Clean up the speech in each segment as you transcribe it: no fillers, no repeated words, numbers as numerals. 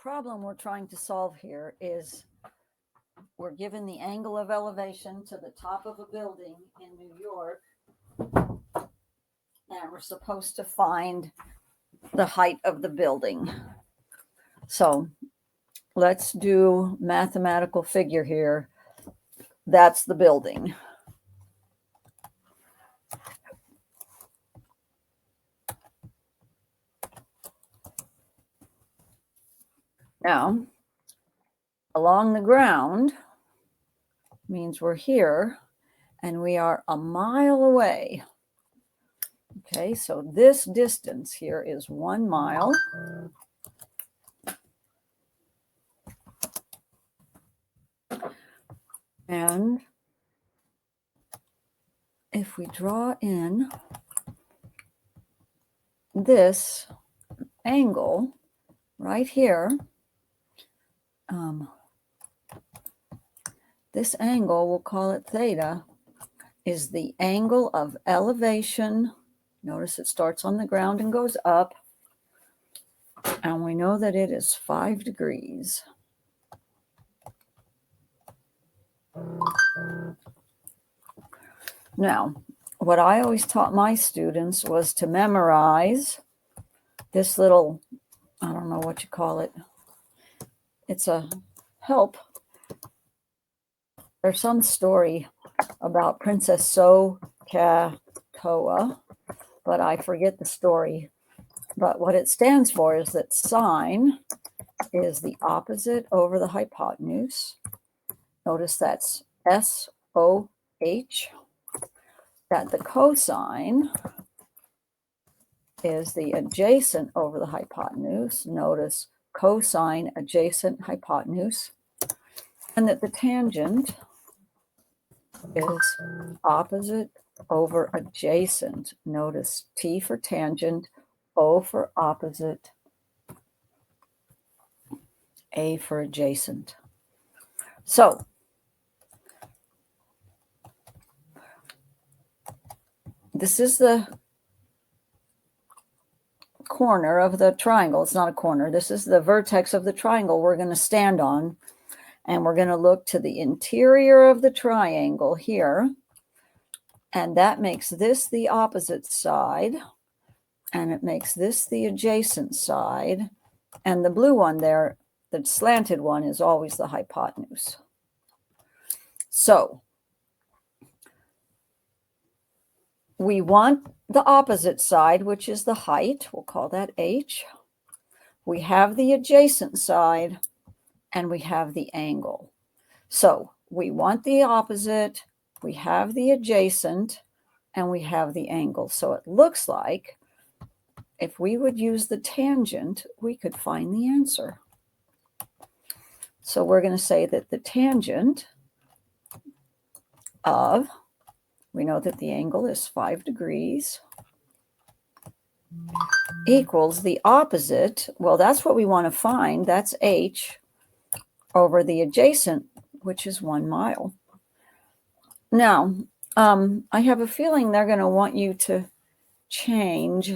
problem we're trying to solve here is we're given the angle of elevation to the top of a building in New York, and we're supposed to find the height of the building. So let's do mathematical figure here. That's the building. Now, along the ground means we're here and we are a mile away. Okay, so this distance here is 1 mile. And if we draw in this angle right here, this angle, we'll call it theta, is the angle of elevation. Notice it starts on the ground and goes up. And we know that it is 5 degrees. Now, what I always taught my students was to memorize this little, I don't know what you call it. It's a help. There's some story about Princess Soh-Ka-Toa, but I forget the story. But what it stands for is that sine is the opposite over the hypotenuse. Notice that's SOH. That the cosine is the adjacent over the hypotenuse. Notice cosine adjacent hypotenuse. And that the tangent is opposite over adjacent. Notice T for tangent, O for opposite, A for adjacent. So, this is the corner of the triangle. It's not a corner. This is the vertex of the triangle we're going to stand on. And we're going to look to the interior of the triangle here. And that makes this the opposite side. And it makes this the adjacent side. And the blue one there, the slanted one, is always the hypotenuse. So, we want the opposite side, which is the height. We'll call that H. We have the adjacent side, and we have the angle. So we want the opposite, we have the adjacent, and we have the angle. So it looks like if we would use the tangent, we could find the answer. So we're going to say that the tangent of, we know that the angle is 5 degrees, equals the opposite. Well, that's what we want to find. That's H over the adjacent, which is 1 mile. Now, I have a feeling they're going to want you to change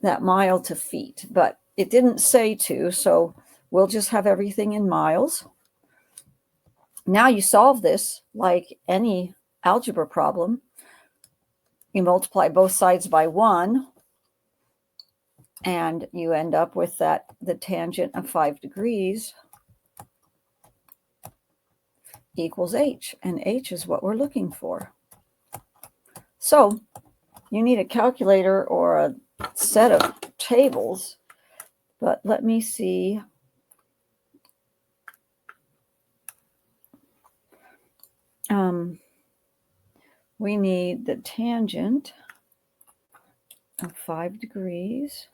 that mile to feet, but it didn't say to, so we'll just have everything in miles. Now you solve this like any algebra problem. You multiply both sides by 1, and you end up with that the tangent of 5 degrees equals H, and H is what we're looking for. So you need a calculator or a set of tables, but let me see. We need the tangent of 5 degrees.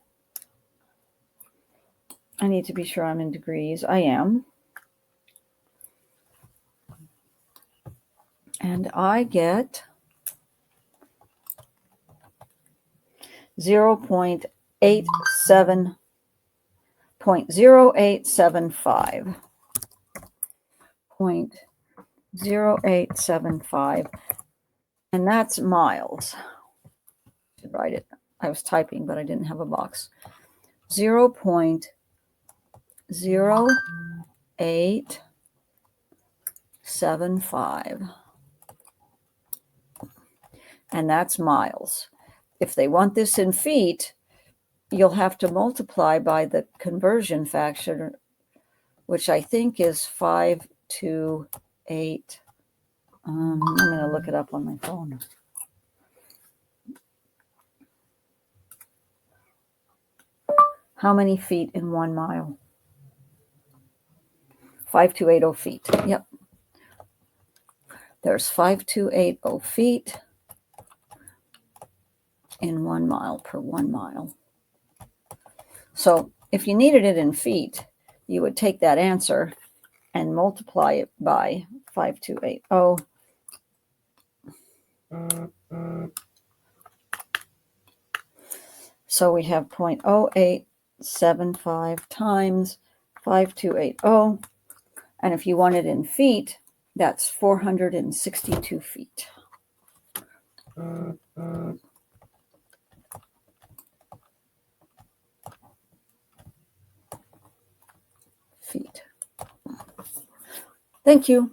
I need to be sure I'm in degrees. I am. And I get 0.0875. .0875, and that's miles. I should write it. I was typing, but I didn't have a box. 0.0875 .0875. And that's miles. If they want this in feet, you'll have to multiply by the conversion factor, which I think is 528. I'm going to look it up on my phone. How many feet in 1 mile? 5280 feet. Yep. There's 5280 feet in 1 mile per 1 mile. So if you needed it in feet, you would take that answer and multiply it by 5280. So we have 0.0875 times 5280. And if you want it in feet, that's 462 feet. Feet. Thank you.